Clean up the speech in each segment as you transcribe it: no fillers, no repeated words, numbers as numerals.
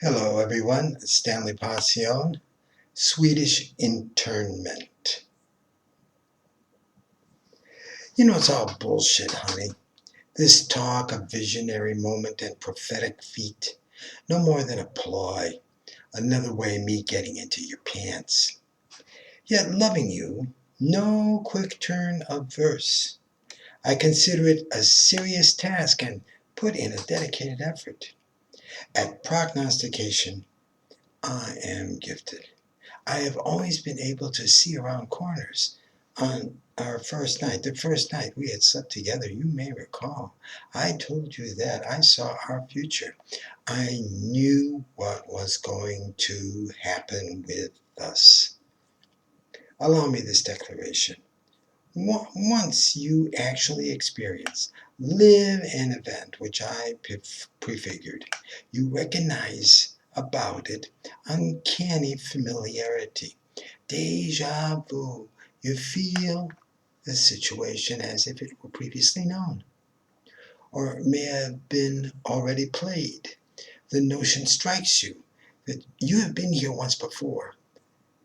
Hello everyone, it's Stanley Pacion, Swedish Internment. It's all bullshit, honey. This talk of visionary moment and prophetic feat, no more than a ploy, another way of me getting into your pants. Yet loving you, no quick turn of verse. I consider it a serious task and put in a dedicated effort. At prognostication, I am gifted. I have always been able to see around corners. On our first night, the first night we had slept together, you may recall, I told you that I saw our future. I knew what was going to happen with us. Allow me this declaration. Once you actually experience, live an event which I prefigured, you recognize about it uncanny familiarity. Déjà vu. You feel the situation as if it were previously known, or may have been already played. The notion strikes you that you have been here once before.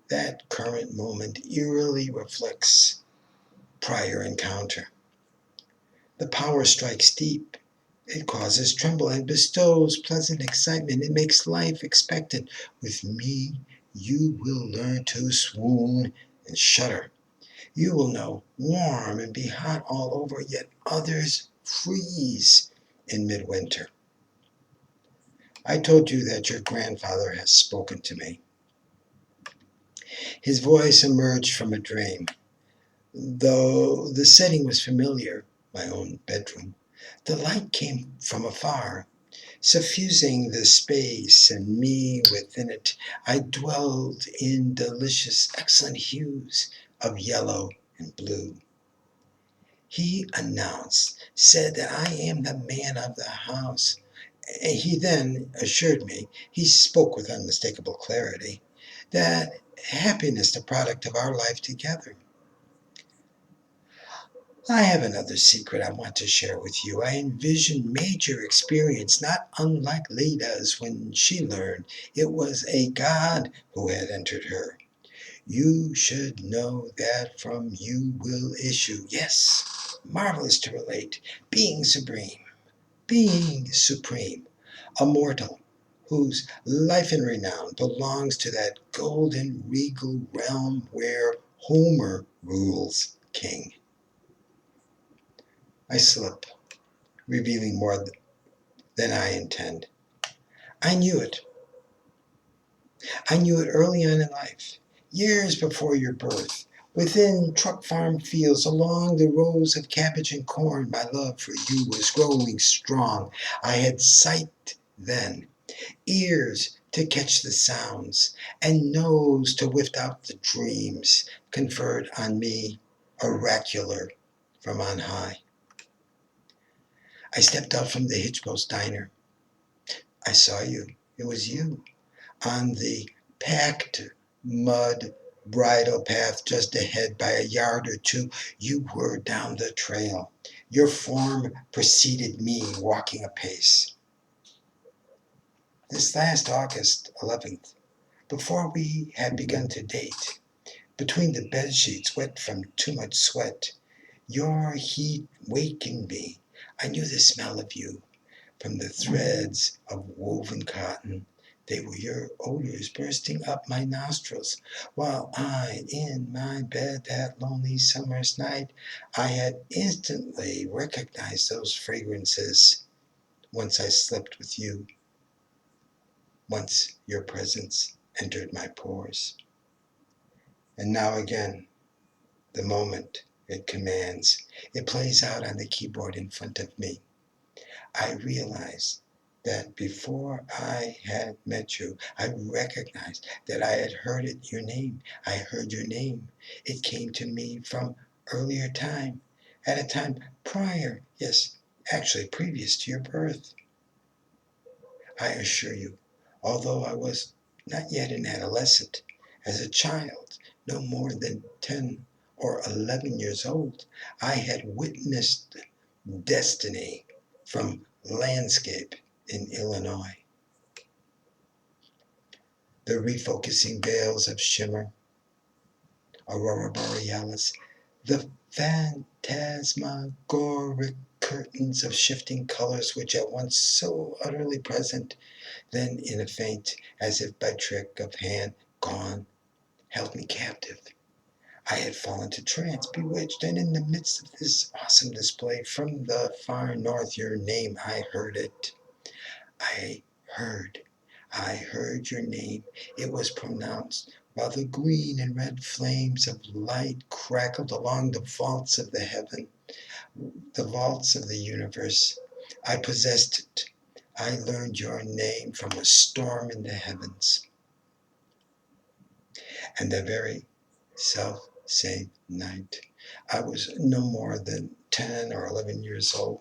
That current moment eerily reflects prior encounter. The power strikes deep. It causes tremble and bestows pleasant excitement. It makes life expectant. With me, you will learn to swoon and shudder. You will know warm and be hot all over, yet others freeze in midwinter. I told you that your grandfather has spoken to me. His voice emerged from a dream. Though the setting was familiar, my own bedroom, the light came from afar, suffusing the space and me within it. I dwelled in delicious, excellent hues of yellow and blue. He announced, said that I am the man of the house. He then assured me, he spoke with unmistakable clarity, that happiness the product of our life together. I have another secret I want to share with you. I envisioned major experience, not unlike Leda's when she learned it was a god who had entered her. You should know that from you will issue, yes, marvelous to relate, being supreme, a mortal whose life and renown belongs to that golden regal realm where Homer rules king. I slip, revealing more than I intend. I knew it. I knew it early on in life, years before your birth. Within truck farm fields, along the rows of cabbage and corn, my love for you was growing strong. I had sight then, ears to catch the sounds, and nose to whiff out the dreams conferred on me, oracular from on high. I stepped out from the Hitchpost diner. I saw you. It was you. On the packed mud bridle path just ahead by a yard or two, you were down the trail. Your form preceded me, walking apace. This last August 11th, before we had begun to date, between the bed sheets wet from too much sweat, your heat wakened me. I knew the smell of you from the threads of woven cotton. They were your odors bursting up my nostrils, while I, in my bed that lonely summer's night, I had instantly recognized those fragrances. Once I slept with you, once your presence entered my pores. And now again, the moment it commands, it plays out on the keyboard in front of me. I realize that before I had met you, I recognized that I had heard it, your name. I heard your name. It came to me from earlier time, at a time prior, yes, actually previous to your birth. I assure you, although I was not yet an adolescent, as a child, no more than 10 or 11 years old, I had witnessed destiny from landscape in Illinois. the refocusing veils of shimmer, aurora borealis, the phantasmagoric curtains of shifting colors which at once so utterly present, then in a faint, as if by trick of hand gone, held me captive. I had fallen to trance, bewitched, and in the midst of this awesome display, from the far north your name I heard it. I heard, I heard your name. It was pronounced, while the green and red flames of light crackled along the vaults of the heaven, the vaults of the universe. I possessed it. I learned your name from a storm in the heavens. And the very self same night, I was no more than 10 or 11 years old,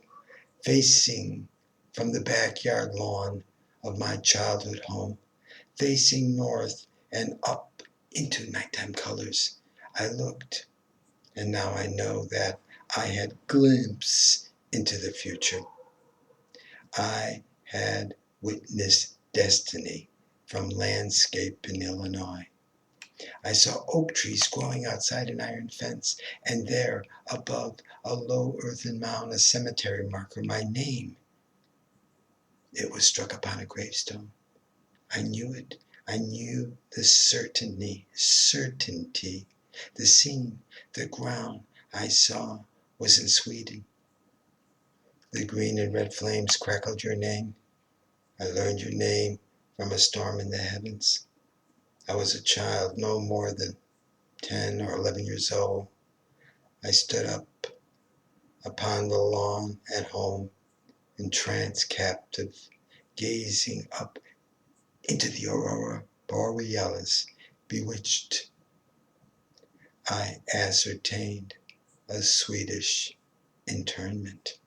facing from the backyard lawn of my childhood home, facing north and up into nighttime colors. I looked, and now I know that I had glimpsed into the future. I had witnessed destiny from landscape in Illinois. I saw oak trees growing outside an iron fence, and there, above a low earthen mound, a cemetery marker, my name. It was struck upon a gravestone. I knew it. I knew the certainty. The scene, the ground I saw was in Sweden. The green and red flames crackled your name. I learned your name from a storm in the heavens. I was a child, no more than 10 or 11 years old. I stood up upon the lawn at home, entranced, captive, gazing up into the aurora borealis, bewitched. I ascertained a Swedish internment.